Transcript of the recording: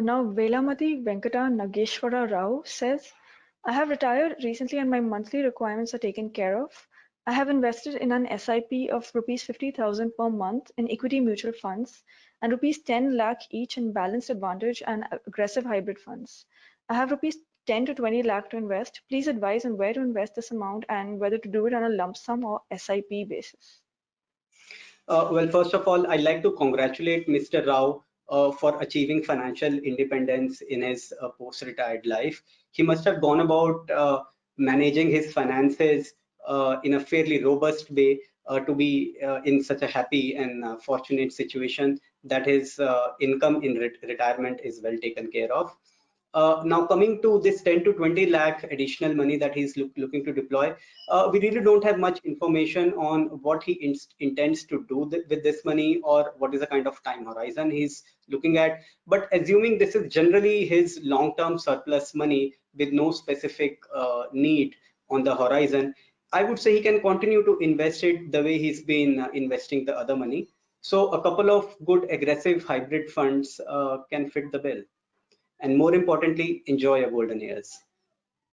Now, Velamati Venkata Nageshwara Rao says, I have retired recently and my monthly requirements are taken care of. I have invested in an SIP of rupees 50,000 per month in equity mutual funds and rupees 10 lakh each in balanced advantage and aggressive hybrid funds. I have rupees 10 to 20 lakh to invest. Please advise on where to invest this amount and whether to do it on a lump sum or SIP basis. Well, first of all, I'd like to congratulate Mr. Rao for achieving financial independence in his post-retired life. He must have gone about managing his finances in a fairly robust way to be in such a happy and fortunate situation that his income in retirement is well taken care of. Now coming to this 10 to 20 lakh additional money that he's looking to deploy, we really don't have much information on what he intends to do with this money or what is the kind of time horizon he's looking at. But assuming this is generally his long-term surplus money with no specific need on the horizon, I would say he can continue to invest it the way he's been investing the other money. So a couple of good aggressive hybrid funds can fit the bill, and more importantly, enjoy your golden years.